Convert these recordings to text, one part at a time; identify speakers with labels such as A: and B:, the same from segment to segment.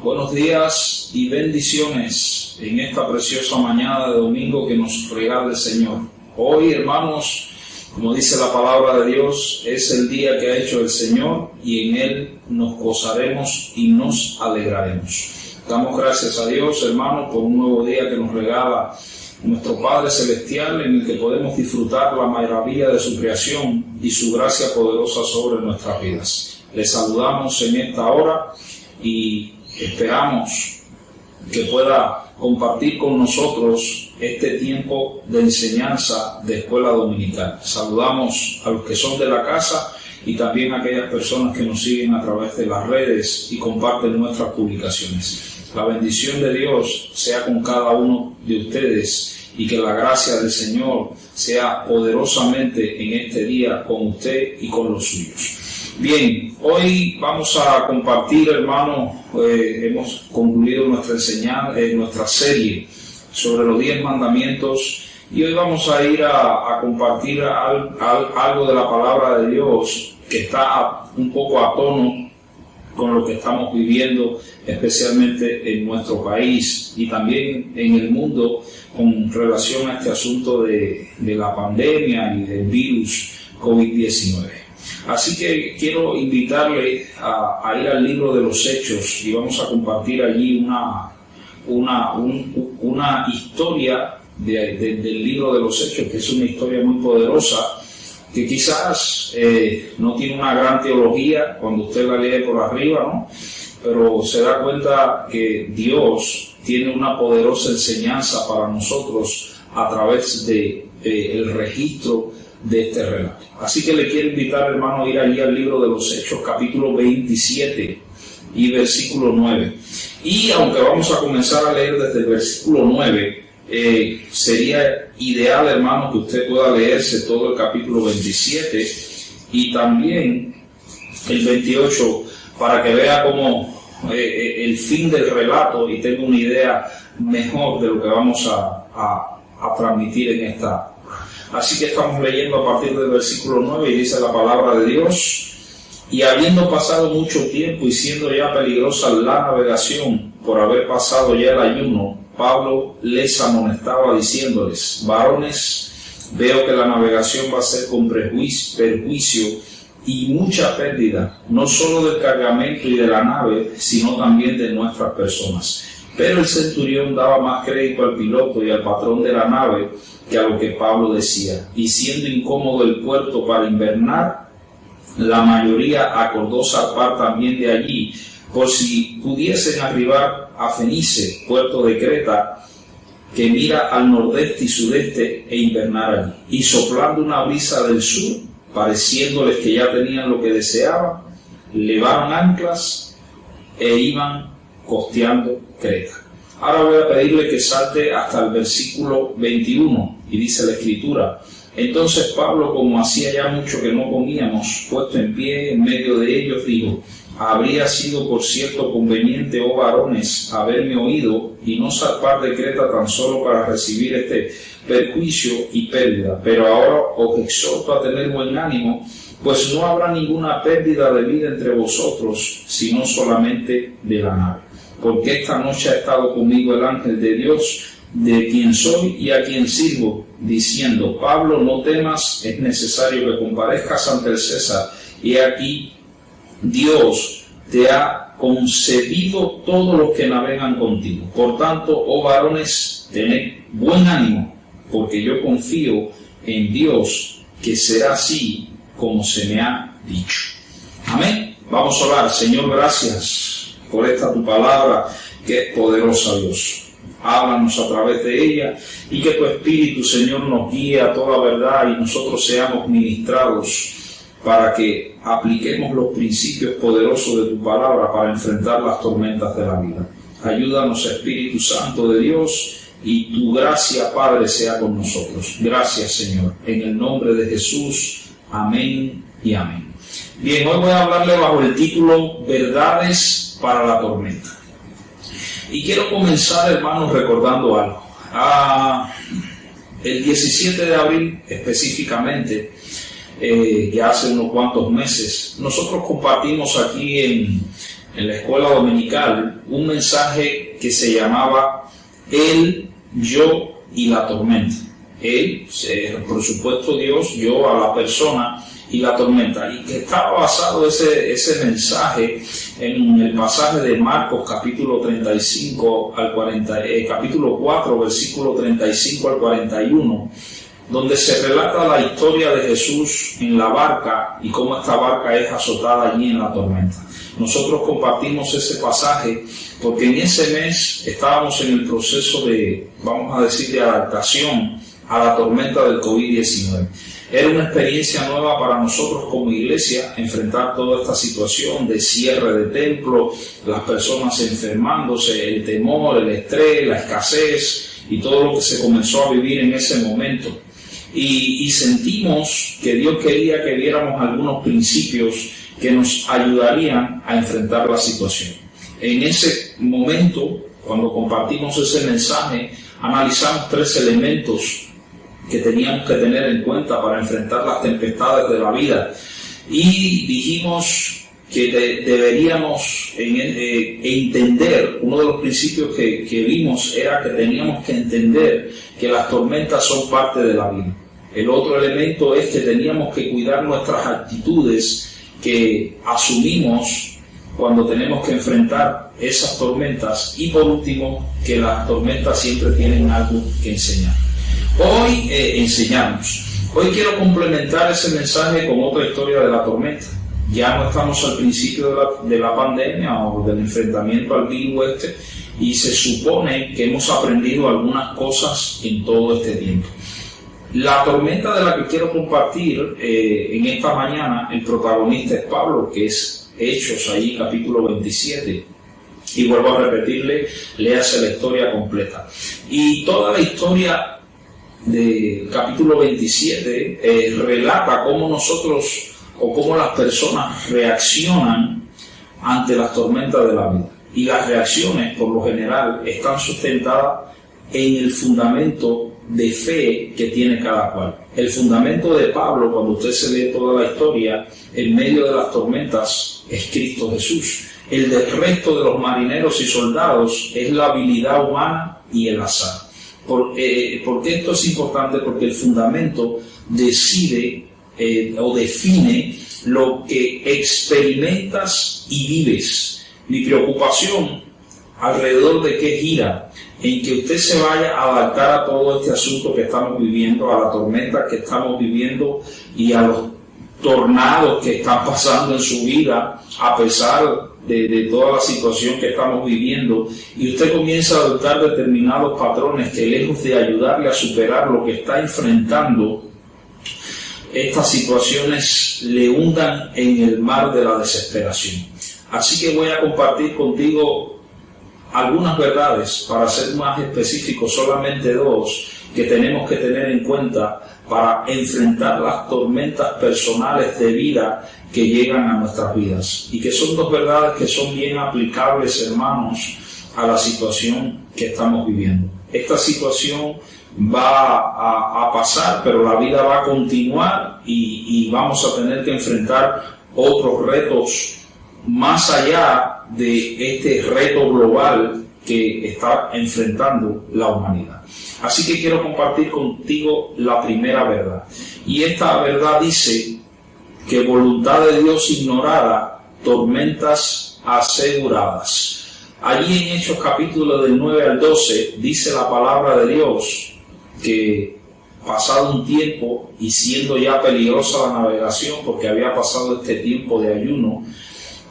A: Buenos días y bendiciones en esta preciosa mañana de domingo que nos regala el Señor. Hoy, hermanos, como dice la palabra de Dios, es el día que ha hecho el Señor y en Él nos gozaremos y nos alegraremos. Damos gracias a Dios, hermanos, por un nuevo día que nos regala nuestro Padre Celestial, en el que podemos disfrutar la maravilla de su creación y su gracia poderosa sobre nuestras vidas. Les saludamos en esta hora y esperamos que pueda compartir con nosotros este tiempo de enseñanza de escuela dominical. Saludamos a los que son de la casa y también a aquellas personas que nos siguen a través de las redes y comparten nuestras publicaciones. La bendición de Dios sea con cada uno de ustedes y que la gracia del Señor sea poderosamente en este día con usted y con los suyos. Bien, hoy vamos a compartir, hermanos, hemos concluido nuestra enseñanza, nuestra serie sobre los 10 mandamientos, y hoy vamos a ir a compartir algo de la palabra de Dios que está un poco a tono con lo que estamos viviendo, especialmente en nuestro país y también en el mundo con relación a este asunto de la pandemia y del virus COVID-19. Así que quiero invitarle a ir al libro de los Hechos y vamos a compartir allí una historia del libro de los Hechos, que es una historia muy poderosa, que quizás no tiene una gran teología cuando usted la lee por arriba, ¿no? Pero se da cuenta que Dios tiene una poderosa enseñanza para nosotros a través del registro de este relato. Así que le quiero invitar, hermano, a ir allí al libro de los Hechos, capítulo 27 y versículo 9. Y aunque vamos a comenzar a leer desde el versículo 9, sería ideal, hermano, que usted pueda leerse todo el capítulo 27 y también el 28 para que vea cómo el fin del relato y tenga una idea mejor de lo que vamos a transmitir en esta. Así que estamos leyendo a partir del versículo 9 y dice la palabra de Dios: y habiendo pasado mucho tiempo y siendo ya peligrosa la navegación por haber pasado ya el ayuno, Pablo les amonestaba diciéndoles: varones, veo que la navegación va a ser con perjuicio y mucha pérdida, no solo del cargamento y de la nave, sino también de nuestras personas. Pero el centurión daba más crédito al piloto y al patrón de la nave que a lo que Pablo decía, y siendo incómodo el puerto para invernar, la mayoría acordó zarpar también de allí, por si pudiesen arribar a Fenice, puerto de Creta, que mira al nordeste y sudeste, e invernar allí. Y soplando una brisa del sur, pareciéndoles que ya tenían lo que deseaban, levaron anclas e iban costeando Creta. Ahora voy a pedirle que salte hasta el versículo 21, y dice la Escritura: entonces Pablo, como hacía ya mucho que no comíamos, puesto en pie en medio de ellos, dijo: habría sido por cierto conveniente, oh varones, haberme oído y no zarpar de Creta tan solo para recibir este perjuicio y pérdida. Pero ahora os exhorto a tener buen ánimo, pues no habrá ninguna pérdida de vida entre vosotros, sino solamente de la nave. Porque esta noche ha estado conmigo el ángel de Dios, de quien soy y a quien sirvo, diciendo: Pablo, no temas, es necesario que comparezcas ante el César, y aquí Dios te ha concedido todos los que navegan contigo. Por tanto, oh varones, tened buen ánimo, porque yo confío en Dios que será así como se me ha dicho. Amén. Vamos a orar. Señor, gracias por esta tu palabra que es poderosa, Dios. Háblanos a través de ella y que tu Espíritu, Señor, nos guíe a toda verdad y nosotros seamos ministrados para que apliquemos los principios poderosos de tu palabra para enfrentar las tormentas de la vida. Ayúdanos, Espíritu Santo de Dios, y tu gracia, Padre, sea con nosotros. Gracias, Señor. En el nombre de Jesús. Amén y amén. Bien, hoy voy a hablarle bajo el título Verdades para la tormenta. Y quiero comenzar, hermanos, recordando algo. El 17 de abril, específicamente, ya hace unos cuantos meses, nosotros compartimos aquí en la escuela dominical un mensaje que se llamaba Él, yo y la tormenta. Él, por supuesto Dios, yo a la persona y la tormenta, y que estaba basado ese mensaje en el pasaje de Marcos capítulo 35 al 40, capítulo 4 versículo 35 al 41, donde se relata la historia de Jesús en la barca y cómo esta barca es azotada allí en la tormenta. Nosotros compartimos ese pasaje porque en ese mes estábamos en el proceso de, vamos a decir, de adaptación a la tormenta del COVID-19. Era una experiencia nueva para nosotros como iglesia, enfrentar toda esta situación de cierre de templo, las personas enfermándose, el temor, el estrés, la escasez y todo lo que se comenzó a vivir en ese momento. Y sentimos que Dios quería que viéramos algunos principios que nos ayudarían a enfrentar la situación. En ese momento, cuando compartimos ese mensaje, analizamos 3 elementos que teníamos que tener en cuenta para enfrentar las tempestades de la vida, y dijimos que deberíamos entender, uno de los principios que vimos era que teníamos que entender que las tormentas son parte de la vida. El otro elemento es que teníamos que cuidar nuestras actitudes que asumimos cuando tenemos que enfrentar esas tormentas, y por último, que las tormentas siempre tienen algo que enseñar. Hoy enseñamos. Hoy quiero complementar ese mensaje con otra historia de la tormenta. Ya no estamos al principio de la pandemia o del enfrentamiento al virus y se supone que hemos aprendido algunas cosas en todo este tiempo. La tormenta de la que quiero compartir en esta mañana, el protagonista es Pablo, que es Hechos, allí capítulo 27. Y vuelvo a repetirle, léase la historia completa. Y toda la historia del capítulo 27 relata cómo nosotros o cómo las personas reaccionan ante las tormentas de la vida. Y las reacciones, por lo general, están sustentadas en el fundamento de fe que tiene cada cual. El fundamento de Pablo, cuando usted se lee toda la historia, en medio de las tormentas, es Cristo Jesús. El del resto de los marineros y soldados es la habilidad humana y el azar. ¿Por qué esto es importante? Porque el fundamento decide o define lo que experimentas y vives. Mi preocupación alrededor de qué gira, en que usted se vaya a adaptar a todo este asunto que estamos viviendo, a la tormenta que estamos viviendo y a los tornados que están pasando en su vida, a pesar de toda la situación que estamos viviendo, y usted comienza a adoptar determinados patrones que, lejos de ayudarle a superar lo que está enfrentando, estas situaciones le hundan en el mar de la desesperación. Así que voy a compartir contigo algunas verdades, para ser más específico, solamente 2, que tenemos que tener en cuenta para enfrentar las tormentas personales de vida que llegan a nuestras vidas, y que son 2 verdades que son bien aplicables, hermanos, a la situación que estamos viviendo. Esta situación va a pasar, pero la vida va a continuar y vamos a tener que enfrentar otros retos más allá de este reto global que está enfrentando la humanidad. Así que quiero compartir contigo la primera verdad. Y esta verdad dice que voluntad de Dios ignorada, tormentas aseguradas. Allí en Hechos capítulo del 9 al 12 dice la palabra de Dios que pasado un tiempo y siendo ya peligrosa la navegación porque había pasado este tiempo de ayuno,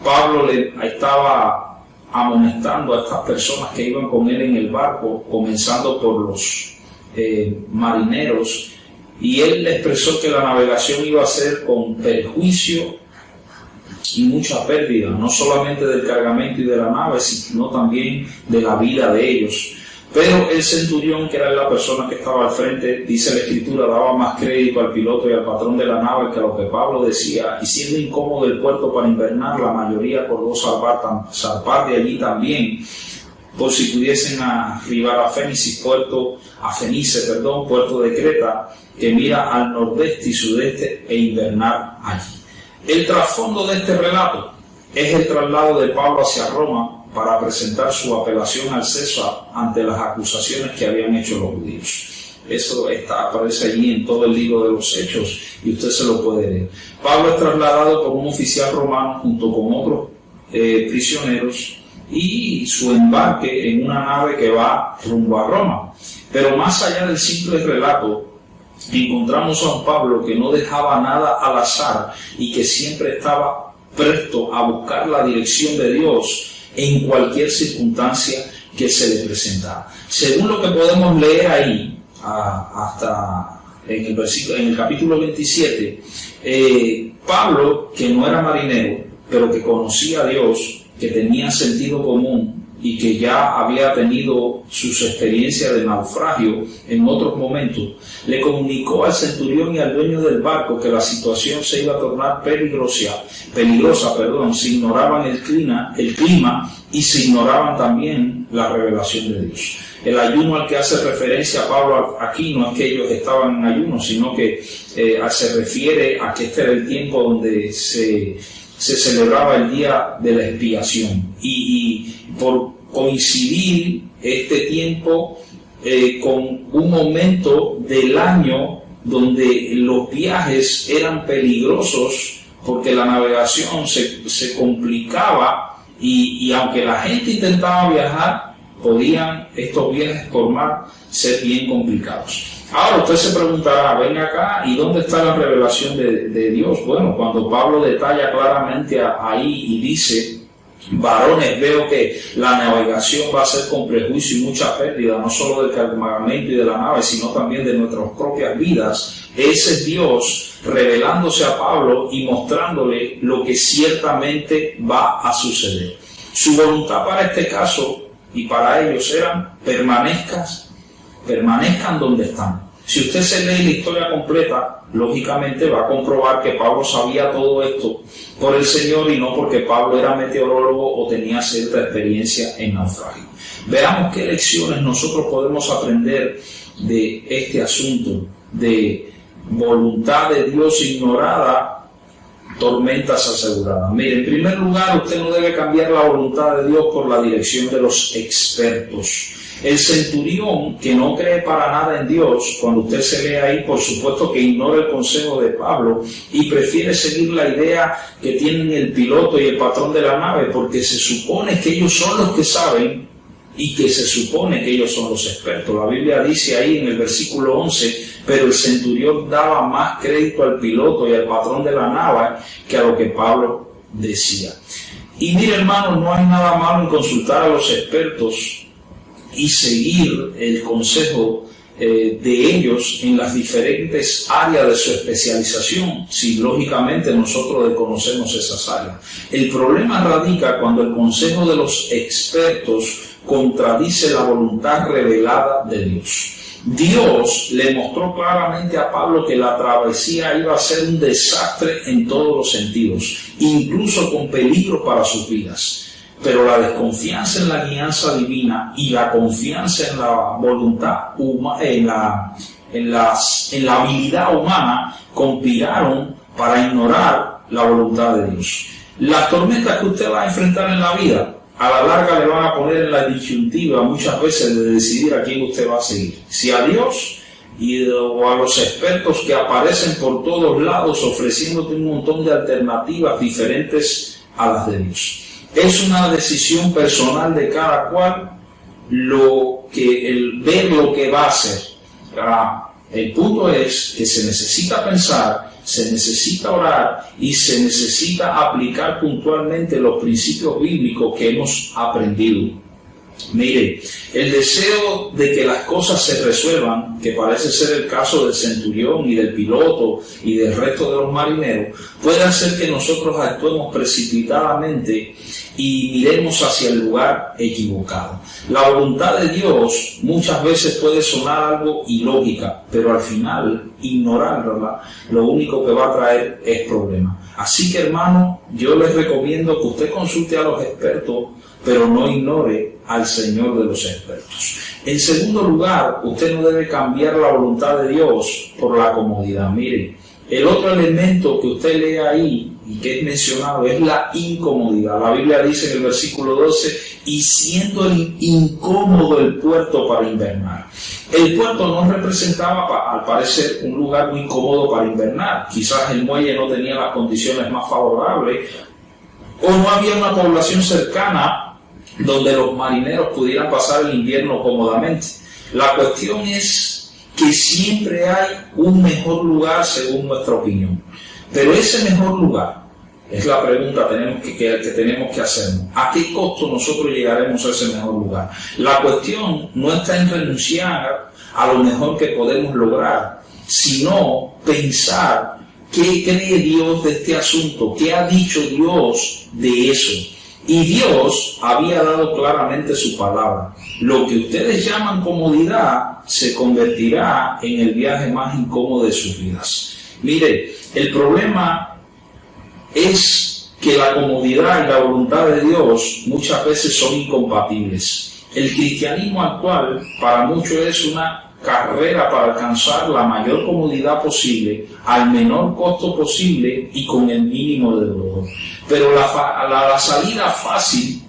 A: Pablo le estaba amonestando a estas personas que iban con él en el barco, comenzando por los marineros, y él le expresó que la navegación iba a ser con perjuicio y mucha pérdida, no solamente del cargamento y de la nave, sino también de la vida de ellos. Pero el centurión, que era la persona que estaba al frente, dice la Escritura, daba más crédito al piloto y al patrón de la nave que a lo que Pablo decía, y siendo incómodo el puerto para invernar, la mayoría acordó zarpar de allí también, por si pudiesen arribar a Fenice, puerto de Creta, que mira al nordeste y sudeste, e invernar allí. El trasfondo de este relato es el traslado de Pablo hacia Roma para presentar su apelación al César ante las acusaciones que habían hecho los judíos. Eso aparece allí en todo el libro de los Hechos y usted se lo puede leer. Pablo es trasladado por un oficial romano junto con otros prisioneros y su embarque en una nave que va rumbo a Roma. Pero más allá del simple relato, encontramos a un Pablo que no dejaba nada al azar y que siempre estaba presto a buscar la dirección de Dios en cualquier circunstancia que se le presentara. Según lo que podemos leer ahí, hasta en el capítulo 27, Pablo, que no era marinero, pero que conocía a Dios, que tenía sentido común y que ya había tenido sus experiencias de naufragio en otros momentos, le comunicó al centurión y al dueño del barco que la situación se iba a tornar peligrosa, se ignoraban el clima y se ignoraban también la revelación de Dios. El ayuno al que hace referencia a Pablo aquí no es que ellos estaban en ayuno, sino que se refiere a que este era el tiempo donde se celebraba el día de la expiación y por coincidir este tiempo con un momento del año donde los viajes eran peligrosos porque la navegación se complicaba y aunque la gente intentaba viajar, podían estos viajes por mar ser bien complicados. Ahora usted se preguntará, ven acá, ¿y dónde está la revelación de Dios? Bueno, cuando Pablo detalla claramente ahí y dice, varones, veo que la navegación va a ser con prejuicio y mucha pérdida, no solo del cargamento y de la nave, sino también de nuestras propias vidas. Ese es Dios revelándose a Pablo y mostrándole lo que ciertamente va a suceder. Su voluntad para este caso y para ellos era permanezcan donde están. Si usted se lee la historia completa, lógicamente va a comprobar que Pablo sabía todo esto por el Señor y no porque Pablo era meteorólogo o tenía cierta experiencia en naufragio. Veamos qué lecciones nosotros podemos aprender de este asunto de voluntad de Dios ignorada, tormentas aseguradas. Mire, en primer lugar, usted no debe cambiar la voluntad de Dios por la dirección de los expertos. El centurión, que no cree para nada en Dios, cuando usted se lee ahí, por supuesto que ignora el consejo de Pablo y prefiere seguir la idea que tienen el piloto y el patrón de la nave, porque se supone que ellos son los que saben y que se supone que ellos son los expertos. La Biblia dice ahí en el versículo 11, pero el centurión daba más crédito al piloto y al patrón de la nave que a lo que Pablo decía. Y mire, hermano, no hay nada malo en consultar a los expertos y seguir el consejo de ellos en las diferentes áreas de su especialización, si lógicamente nosotros desconocemos esas áreas. El problema radica cuando el consejo de los expertos contradice la voluntad revelada de Dios. Dios le mostró claramente a Pablo que la travesía iba a ser un desastre en todos los sentidos, incluso con peligro para sus vidas. Pero la desconfianza en la guianza divina y la confianza en la voluntad humana, en la habilidad humana, conspiraron para ignorar la voluntad de Dios. Las tormentas que usted va a enfrentar en la vida, a la larga le van a poner en la disyuntiva muchas veces de decidir a quién usted va a seguir. Si a Dios o a los expertos que aparecen por todos lados ofreciéndote un montón de alternativas diferentes a las de Dios. Es una decisión personal de cada cual ver lo que va a hacer. El punto es que se necesita pensar, se necesita orar y se necesita aplicar puntualmente los principios bíblicos que hemos aprendido. Mire, el deseo de que las cosas se resuelvan, que parece ser el caso del centurión y del piloto y del resto de los marineros, puede hacer que nosotros actuemos precipitadamente y miremos hacia el lugar equivocado. La voluntad de Dios muchas veces puede sonar algo ilógica, pero al final ignorarla lo único que va a traer es problema. Así que, hermano, yo les recomiendo que usted consulte a los expertos, pero no ignore al Señor de los expertos. En segundo lugar, usted no debe cambiar la voluntad de Dios por la comodidad. Mire, el otro elemento que usted lee ahí y que es mencionado es la incomodidad. La Biblia dice en el versículo 12, y siendo incómodo el puerto para invernar. El puerto no representaba, al parecer, un lugar muy cómodo para invernar. Quizás el muelle no tenía las condiciones más favorables, o no había una población cercana donde los marineros pudieran pasar el invierno cómodamente. La cuestión es que siempre hay un mejor lugar según nuestra opinión. Pero ese mejor lugar, es la pregunta que tenemos que hacernos. ¿A qué costo nosotros llegaremos a ese mejor lugar? La cuestión no está en renunciar a lo mejor que podemos lograr, sino pensar qué cree Dios de este asunto, qué ha dicho Dios de eso. Y Dios había dado claramente su palabra. Lo que ustedes llaman comodidad se convertirá en el viaje más incómodo de sus vidas. Mire, el problema es que la comodidad y la voluntad de Dios muchas veces son incompatibles. El cristianismo actual para muchos es una carrera para alcanzar la mayor comodidad posible, al menor costo posible y con el mínimo de dolor. Pero la salida fácil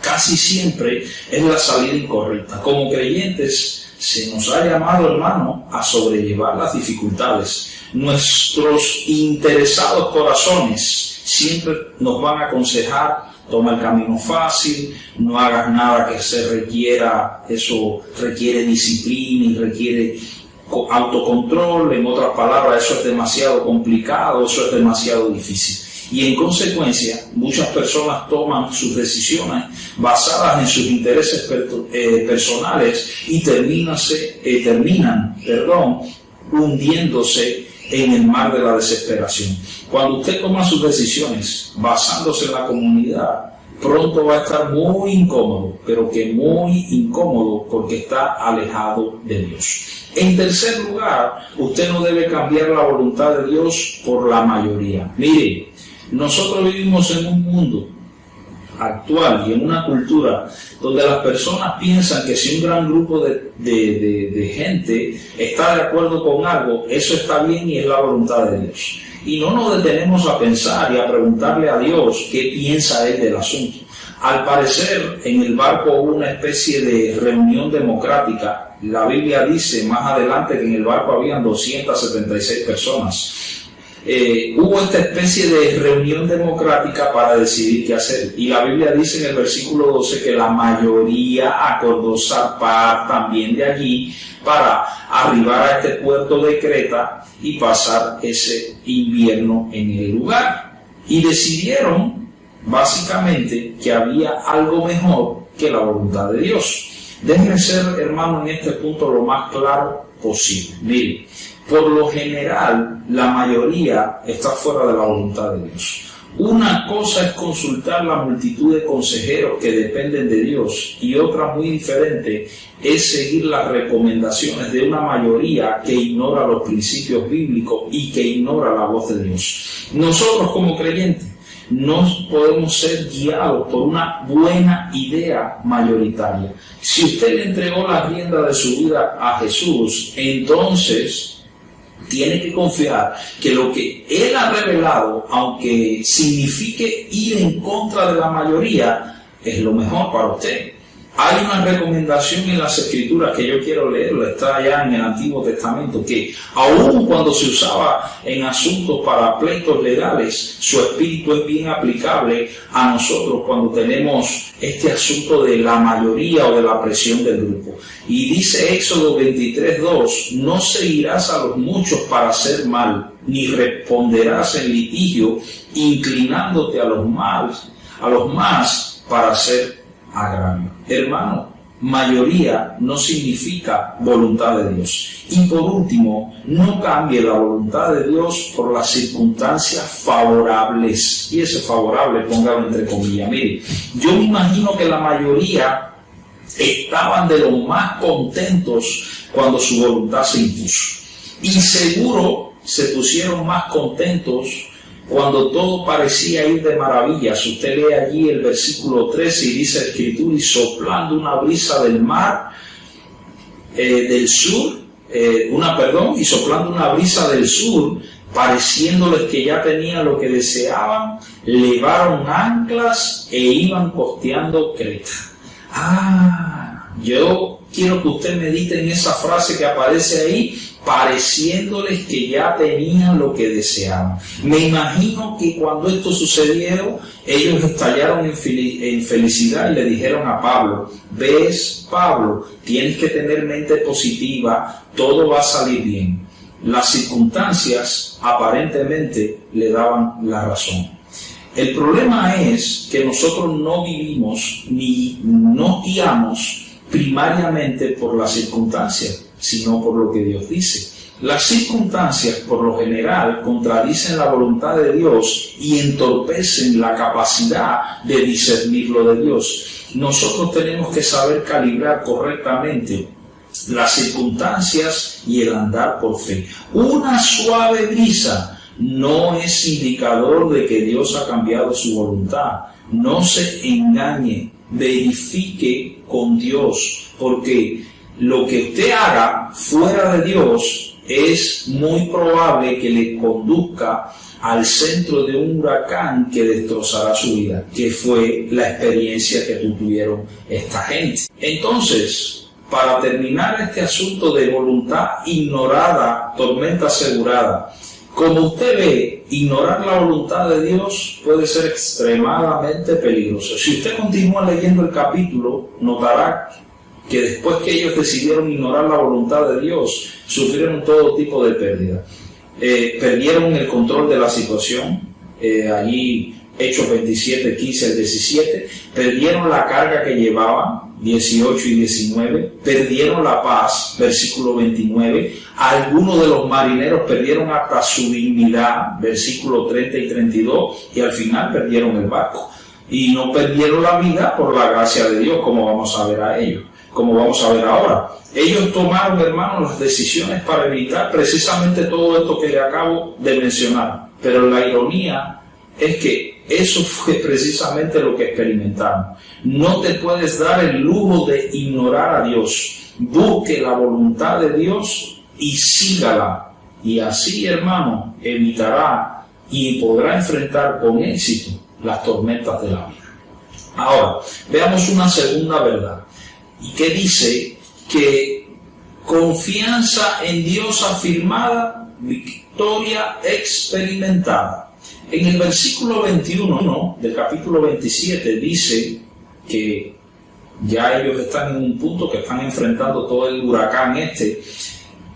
A: casi siempre es la salida incorrecta. Como creyentes se nos ha llamado, hermano, a sobrellevar las dificultades. Nuestros interesados corazones siempre nos van a aconsejar: toma el camino fácil, no hagas nada que se requiera, eso requiere disciplina y requiere autocontrol. En otras palabras, eso es demasiado complicado, eso es demasiado difícil. Y en consecuencia, muchas personas toman sus decisiones basadas en sus intereses personales y terminan hundiéndose en el mar de la desesperación. Cuando usted toma sus decisiones basándose en la comunidad, pronto va a estar muy incómodo, pero que muy incómodo porque está alejado de Dios. En tercer lugar, usted no debe cambiar la voluntad de Dios por la mayoría. Mire, nosotros vivimos en un mundo actual y en una cultura donde las personas piensan que si un gran grupo de gente está de acuerdo con algo, eso está bien y es la voluntad de Dios. Y no nos detenemos a pensar y a preguntarle a Dios qué piensa Él del asunto. Al parecer, en el barco hubo una especie de reunión democrática. La Biblia dice más adelante que en el barco habían 276 personas. Hubo esta especie de reunión democrática para decidir qué hacer. Y la Biblia dice en el versículo 12 que la mayoría acordó zarpar también de allí para arribar a este puerto de Creta y pasar ese invierno en el lugar. Y decidieron básicamente que había algo mejor que la voluntad de Dios. Déjenme ser, hermano, en este punto lo más claro posible. Miren, por lo general, la mayoría está fuera de la voluntad de Dios. Una cosa es consultar la multitud de consejeros que dependen de Dios, y otra muy diferente es seguir las recomendaciones de una mayoría que ignora los principios bíblicos y que ignora la voz de Dios. Nosotros como creyentes no podemos ser guiados por una buena idea mayoritaria. Si usted le entregó la rienda de su vida a Jesús, entonces tiene que confiar que lo que Él ha revelado, aunque signifique ir en contra de la mayoría, es lo mejor para usted. Hay una recomendación en las Escrituras que yo quiero leerlo, está allá en el Antiguo Testamento, que aun cuando se usaba en asuntos para pleitos legales, su espíritu es bien aplicable a nosotros cuando tenemos este asunto de la mayoría o de la presión del grupo. Y dice Éxodo 23:2, no seguirás a los muchos para hacer mal, ni responderás en litigio, inclinándote a los más para hacer agravio. Hermano, mayoría no significa voluntad de Dios. Y por último, no cambie la voluntad de Dios por las circunstancias favorables. Y ese favorable, póngalo entre comillas. Mire, yo me imagino que la mayoría estaban de lo más contentos cuando su voluntad se impuso. Y seguro se pusieron más contentos cuando todo parecía ir de maravillas. Usted lee allí el versículo 13 y dice la Escritura, y soplando una brisa del mar del sur, y soplando una brisa del sur, pareciéndoles que ya tenían lo que deseaban, levaron anclas e iban costeando Creta. Yo quiero que usted medite en esa frase que aparece ahí, pareciéndoles que ya tenían lo que deseaban. Me imagino que cuando esto sucedió, ellos estallaron en felicidad y le dijeron a Pablo: ves, Pablo, tienes que tener mente positiva, todo va a salir bien. Las circunstancias aparentemente le daban la razón. El problema es que nosotros no vivimos ni nos guiamos primariamente por las circunstancias, sino por lo que Dios dice. Las circunstancias, por lo general, contradicen la voluntad de Dios y entorpecen la capacidad de discernir lo de Dios. Nosotros tenemos que saber calibrar correctamente las circunstancias y el andar por fe. Una suave brisa no es indicador de que Dios ha cambiado su voluntad. No se engañe, verifique con Dios, porque lo que usted haga fuera de Dios es muy probable que le conduzca al centro de un huracán que destrozará su vida, que fue la experiencia que tuvieron esta gente. Entonces, para terminar este asunto de voluntad ignorada, tormenta asegurada, como usted ve, ignorar la voluntad de Dios puede ser extremadamente peligroso. Si usted continúa leyendo el capítulo, notará que después que ellos decidieron ignorar la voluntad de Dios, sufrieron todo tipo de pérdida. Perdieron el control de la situación, allí Hechos 27, 15 al 17, perdieron la carga que llevaban, 18 y 19, perdieron la paz, versículo 29, algunos de los marineros perdieron hasta su dignidad, versículo 30 y 32, y al final perdieron el barco. Y no perdieron la vida por la gracia de Dios, como vamos a ver ahora. Ellos tomaron, hermanos, las decisiones para evitar precisamente todo esto que le acabo de mencionar. Pero la ironía es que eso fue precisamente lo que experimentaron. No te puedes dar el lujo de ignorar a Dios. Busque la voluntad de Dios y sígala. Y así, hermano, evitará y podrá enfrentar con éxito las tormentas de la vida. Ahora, veamos una segunda verdad. Y que dice que confianza en Dios afirmada, victoria experimentada. En el versículo 21 del capítulo 27 dice que ya ellos están en un punto que están enfrentando todo el huracán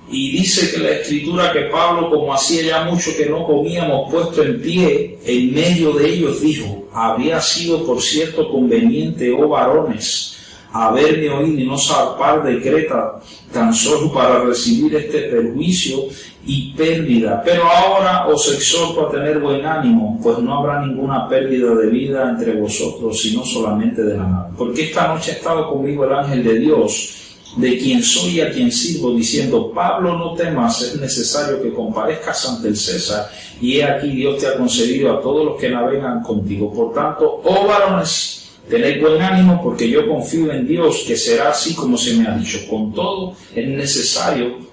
A: y dice que la escritura que Pablo, como hacía ya mucho que no comíamos, puesto en pie en medio de ellos, dijo: habría sido por cierto conveniente, oh varones, haberme oído y no zarpar de Creta tan solo para recibir este perjuicio y pérdida. Pero ahora os exhorto a tener buen ánimo, pues no habrá ninguna pérdida de vida entre vosotros, sino solamente de la nave. Porque esta noche ha estado conmigo el ángel de Dios, de quien soy y a quien sirvo, diciendo: Pablo, no temas, es necesario que comparezcas ante el César, y he aquí Dios te ha concedido a todos los que navegan contigo. Por tanto, oh varones, tened buen ánimo, porque yo confío en Dios que será así como se me ha dicho. Con todo, es necesario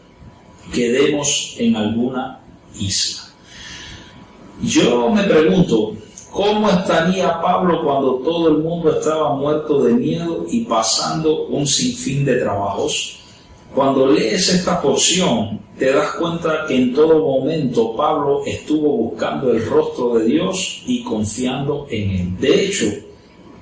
A: que demos en alguna isla. Yo me pregunto, ¿cómo estaría Pablo cuando todo el mundo estaba muerto de miedo y pasando un sinfín de trabajos? Cuando lees esta porción, te das cuenta que en todo momento Pablo estuvo buscando el rostro de Dios y confiando en él. De hecho,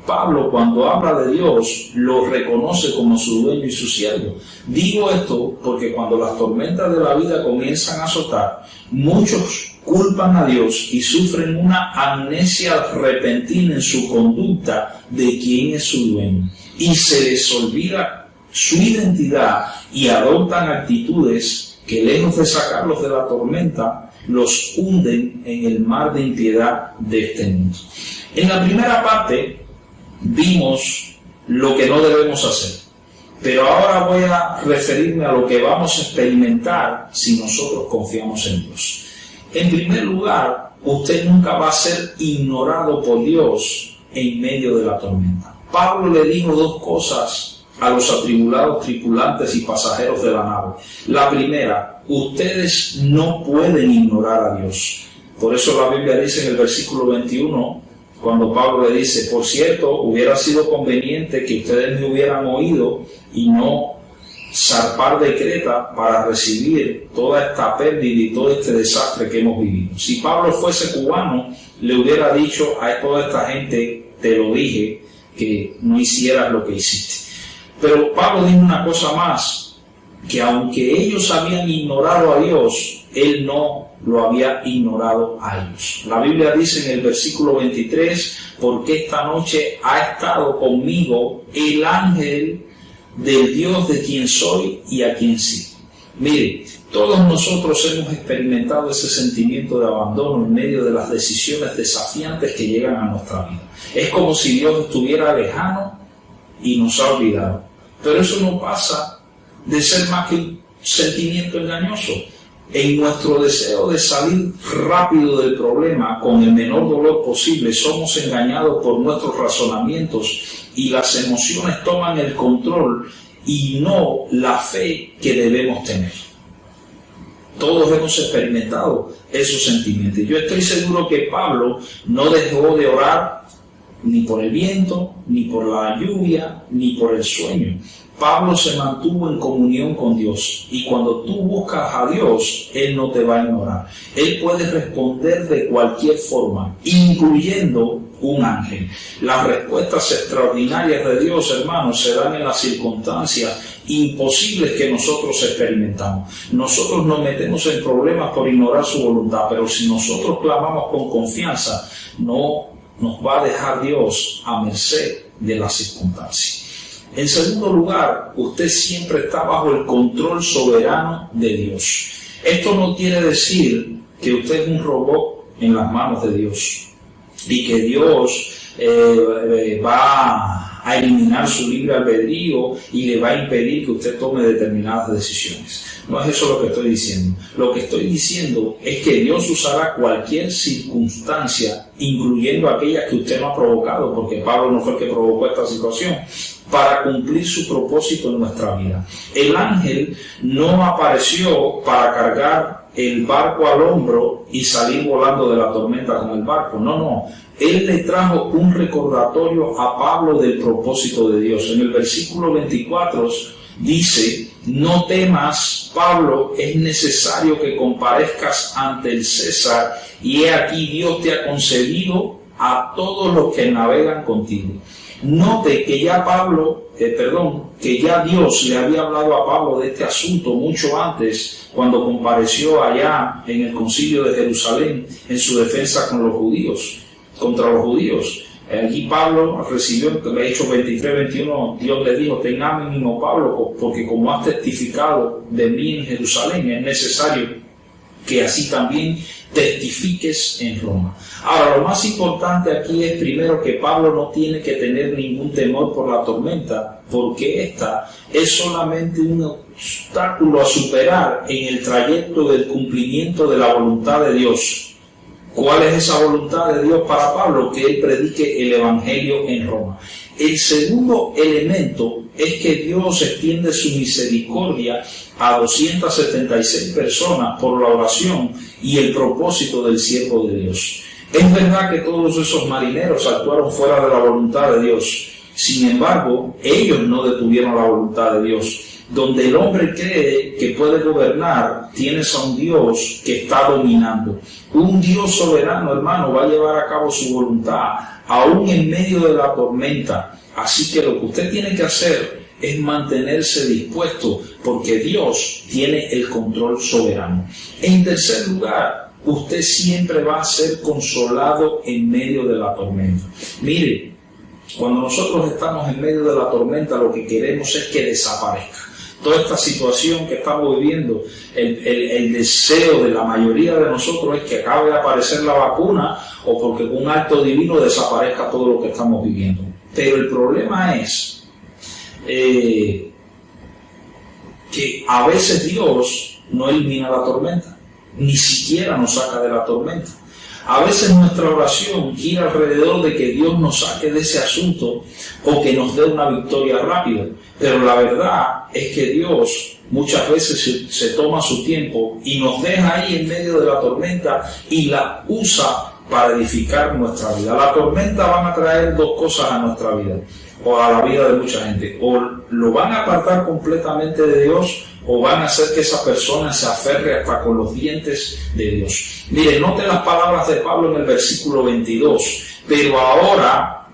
A: Pablo, cuando habla de Dios, lo reconoce como su dueño y su siervo. Digo esto porque cuando las tormentas de la vida comienzan a azotar, muchos culpan a Dios y sufren una amnesia repentina en su conducta de quién es su dueño. Y se les olvida su identidad y adoptan actitudes que, lejos de sacarlos de la tormenta, los hunden en el mar de impiedad de este mundo. En la primera parte vimos lo que no debemos hacer, pero ahora voy a referirme a lo que vamos a experimentar si nosotros confiamos en Dios. En primer lugar, usted nunca va a ser ignorado por Dios en medio de la tormenta. Pablo le dijo dos cosas a los atribulados tripulantes y pasajeros de la nave. La primera, ustedes no pueden ignorar a Dios. Por eso la Biblia dice en el versículo 21, cuando Pablo le dice, por cierto, hubiera sido conveniente que ustedes me hubieran oído y no zarpar de Creta para recibir toda esta pérdida y todo este desastre que hemos vivido. Si Pablo fuese cubano, le hubiera dicho a toda esta gente, te lo dije, que no hicieras lo que hiciste. Pero Pablo dijo una cosa más, que aunque ellos habían ignorado a Dios, él no lo había ignorado a ellos. La Biblia dice en el versículo 23, porque esta noche ha estado conmigo el ángel del Dios de quien soy y a quien sigo. Mire, todos nosotros hemos experimentado ese sentimiento de abandono en medio de las decisiones desafiantes que llegan a nuestra vida. Es como si Dios estuviera lejano y nos ha olvidado. Pero eso no pasa de ser más que un sentimiento engañoso. En nuestro deseo de salir rápido del problema con el menor dolor posible, somos engañados por nuestros razonamientos y las emociones toman el control y no la fe que debemos tener. Todos hemos experimentado esos sentimientos. Yo estoy seguro que Pablo no dejó de orar ni por el viento, ni por la lluvia, ni por el sueño. Pablo se mantuvo en comunión con Dios, y cuando tú buscas a Dios, Él no te va a ignorar. Él puede responder de cualquier forma, incluyendo un ángel. Las respuestas extraordinarias de Dios, hermanos, se dan en las circunstancias imposibles que nosotros experimentamos. Nosotros nos metemos en problemas por ignorar su voluntad, pero si nosotros clamamos con confianza, no nos va a dejar Dios a merced de las circunstancias. En segundo lugar, usted siempre está bajo el control soberano de Dios. Esto no quiere decir que usted es un robot en las manos de Dios y que Dios va a eliminar su libre albedrío y le va a impedir que usted tome determinadas decisiones. No es eso lo que estoy diciendo. Lo que estoy diciendo es que Dios usará cualquier circunstancia, incluyendo aquellas que usted no ha provocado, porque Pablo no fue el que provocó esta situación, para cumplir su propósito en nuestra vida. El ángel no apareció para cargar el barco al hombro y salir volando de la tormenta con el barco. No. Él le trajo un recordatorio a Pablo del propósito de Dios. En el versículo 24 dice, no temas, Pablo, es necesario que comparezcas ante el César, y he aquí Dios te ha concedido a todos los que navegan contigo. Note que ya Dios le había hablado a Pablo de este asunto mucho antes, cuando compareció allá en el concilio de Jerusalén en su defensa contra los judíos. Allí Pablo recibió, en Hechos 23-21, Dios le dijo, ten ánimo, Pablo, porque como has testificado de mí en Jerusalén, es necesario que así también testifiques en Roma. Ahora, lo más importante aquí es primero que Pablo no tiene que tener ningún temor por la tormenta, porque esta es solamente un obstáculo a superar en el trayecto del cumplimiento de la voluntad de Dios. ¿Cuál es esa voluntad de Dios para Pablo? Que él predique el Evangelio en Roma. El segundo elemento es que Dios extiende su misericordia a 276 personas por la oración y el propósito del siervo de Dios. Es verdad que todos esos marineros actuaron fuera de la voluntad de Dios. Sin embargo, ellos no detuvieron la voluntad de Dios. Donde el hombre cree que puede gobernar, tienes a un Dios que está dominando. Un Dios soberano, hermano, va a llevar a cabo su voluntad, aún en medio de la tormenta. Así que lo que usted tiene que hacer es mantenerse dispuesto, porque Dios tiene el control soberano. En tercer lugar, usted siempre va a ser consolado en medio de la tormenta. Mire, cuando nosotros estamos en medio de la tormenta, lo que queremos es que desaparezca. Toda esta situación que estamos viviendo, el deseo de la mayoría de nosotros es que acabe de aparecer la vacuna, o porque con un acto divino desaparezca todo lo que estamos viviendo. Pero el problema es que a veces Dios no elimina la tormenta, ni siquiera nos saca de la tormenta. A veces nuestra oración gira alrededor de que Dios nos saque de ese asunto o que nos dé una victoria rápida. Pero la verdad es que Dios muchas veces se toma su tiempo y nos deja ahí en medio de la tormenta y la usa para edificar nuestra vida. La tormenta van a traer dos cosas a nuestra vida, o a la vida de mucha gente: o lo van a apartar completamente de Dios, o van a hacer que esa persona se aferre hasta con los dientes de Dios. Mire, note las palabras de Pablo en el versículo 22. Pero ahora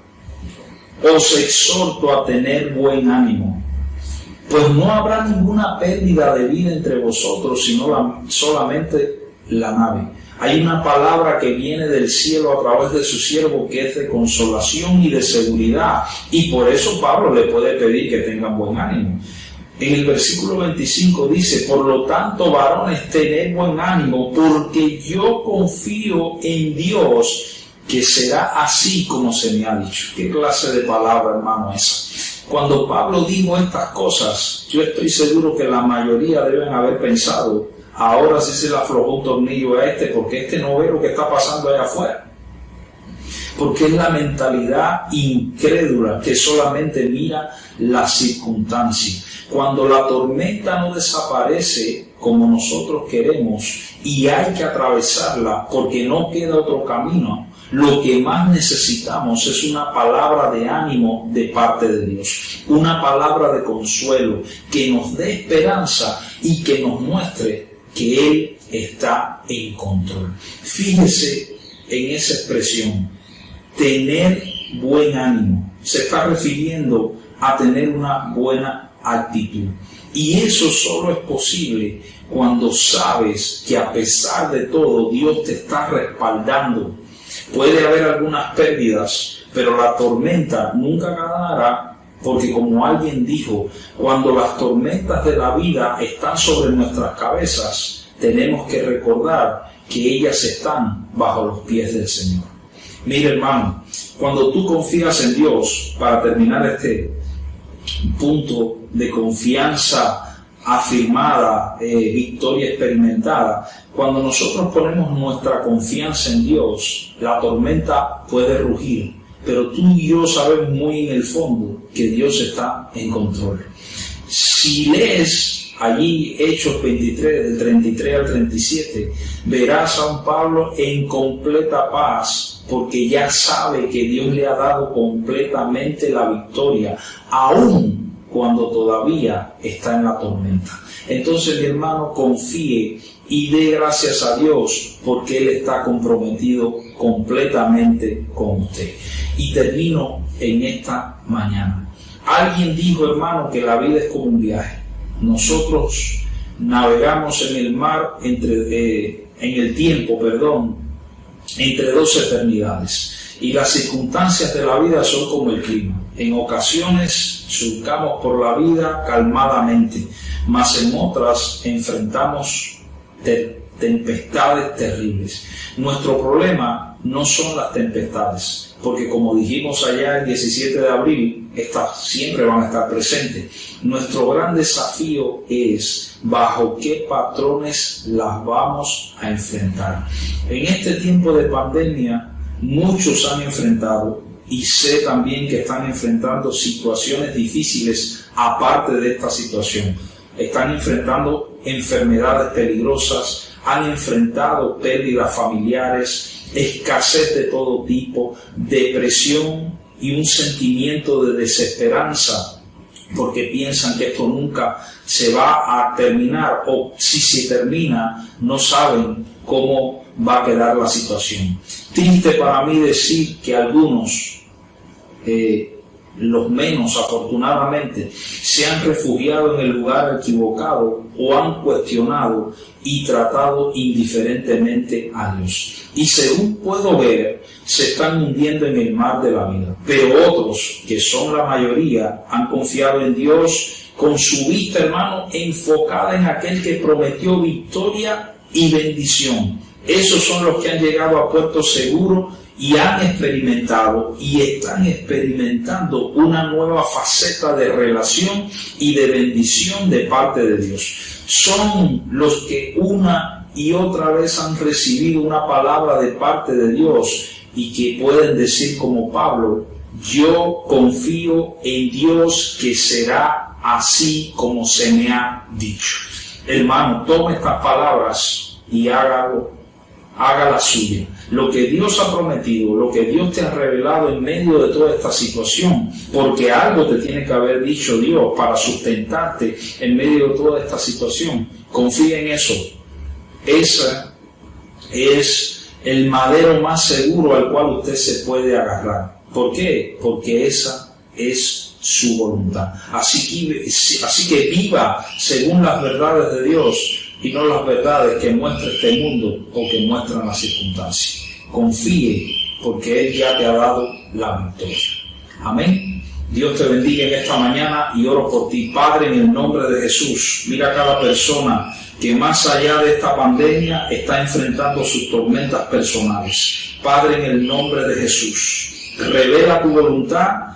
A: os exhorto a tener buen ánimo, pues no habrá ninguna pérdida de vida entre vosotros, sino solamente la nave. Hay una palabra que viene del cielo a través de su siervo que es de consolación y de seguridad, y por eso Pablo le puede pedir que tengan buen ánimo. En el versículo 25 dice: por lo tanto, varones, tened buen ánimo, porque yo confío en Dios que será así como se me ha dicho. ¿Qué clase de palabra, hermano, esa? Cuando Pablo dijo estas cosas, yo estoy seguro que la mayoría deben haber pensado: ahora sí se le aflojó un tornillo a porque no ve lo que está pasando allá afuera. Porque es la mentalidad incrédula que solamente mira las circunstancias. Cuando la tormenta no desaparece como nosotros queremos y hay que atravesarla porque no queda otro camino, lo que más necesitamos es una palabra de ánimo de parte de Dios, una palabra de consuelo que nos dé esperanza y que nos muestre que Él está en control. Fíjese en esa expresión, tener buen ánimo. Se está refiriendo a tener una buena actitud. Y eso solo es posible cuando sabes que a pesar de todo Dios te está respaldando. Puede haber algunas pérdidas, pero la tormenta nunca ganará, porque como alguien dijo, cuando las tormentas de la vida están sobre nuestras cabezas, tenemos que recordar que ellas están bajo los pies del Señor. Mire, hermano, cuando tú confías en Dios, para terminar este punto de confianza afirmada, victoria experimentada, cuando nosotros ponemos nuestra confianza en Dios, la tormenta puede rugir, pero tú y yo sabemos muy en el fondo que Dios está en control. Si lees allí Hechos 23, del 33 al 37, verás a un Pablo en completa paz, porque ya sabe que Dios le ha dado completamente la victoria, aún cuando todavía está en la tormenta. Entonces, mi hermano, confíe y dé gracias a Dios, porque Él está comprometido completamente con usted. Y termino en esta mañana. Alguien dijo, hermano, que la vida es como un viaje. Nosotros navegamos en el mar, en el tiempo, entre dos eternidades. Y las circunstancias de la vida son como el clima. En ocasiones surcamos por la vida calmadamente, mas en otras enfrentamos tempestades terribles. Nuestro problema no son las tempestades, porque como dijimos allá el 17 de abril, estas siempre van a estar presentes. Nuestro gran desafío es bajo qué patrones las vamos a enfrentar. En este tiempo de pandemia, muchos han enfrentado, y sé también que están enfrentando situaciones difíciles aparte de esta situación. Están enfrentando enfermedades peligrosas, han enfrentado pérdidas familiares, escasez de todo tipo, depresión y un sentimiento de desesperanza, porque piensan que esto nunca se va a terminar, o si se termina, no saben cómo va a quedar la situación. Triste para mí decir que algunos, los menos afortunadamente, se han refugiado en el lugar equivocado o han cuestionado y tratado indiferentemente a Dios. Y según puedo ver, se están hundiendo en el mar de la vida. Pero otros, que son la mayoría, han confiado en Dios con su vista, hermano, enfocada en aquel que prometió victoria y bendición. Esos son los que han llegado a puerto seguro y han experimentado y están experimentando una nueva faceta de relación y de bendición de parte de Dios. Son los que una y otra vez han recibido una palabra de parte de Dios y que pueden decir como Pablo: yo confío en Dios que será así como se me ha dicho. Hermano, tome estas palabras y hágalo, haga la suya. Lo que Dios ha prometido, lo que Dios te ha revelado en medio de toda esta situación, porque algo te tiene que haber dicho Dios para sustentarte en medio de toda esta situación. Confía en eso. Ese es el madero más seguro al cual usted se puede agarrar. ¿Por qué? Porque esa es su voluntad. Así que viva según las verdades de Dios y no las verdades que muestra este mundo o que muestran las circunstancias. Confíe, porque Él ya te ha dado la victoria. Amén. Dios te bendiga en esta mañana y oro por ti. Padre, en el nombre de Jesús, mira a cada persona que más allá de esta pandemia está enfrentando sus tormentas personales. Padre, en el nombre de Jesús, revela tu voluntad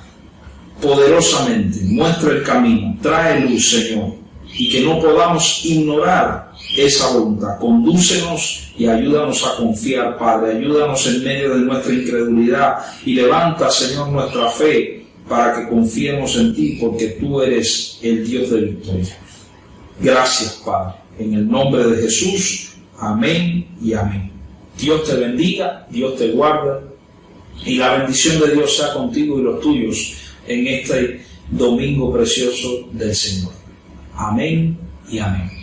A: poderosamente, muestra el camino, trae luz, Señor, y que no podamos ignorar esa voluntad. Condúcenos y ayúdanos a confiar, Padre. Ayúdanos en medio de nuestra incredulidad y levanta, Señor, nuestra fe para que confiemos en ti, porque tú eres el Dios de victoria. Gracias, Padre. En el nombre de Jesús, amén y amén. Dios te bendiga, Dios te guarde y la bendición de Dios sea contigo y los tuyos en este domingo precioso del Señor. Amén y amén.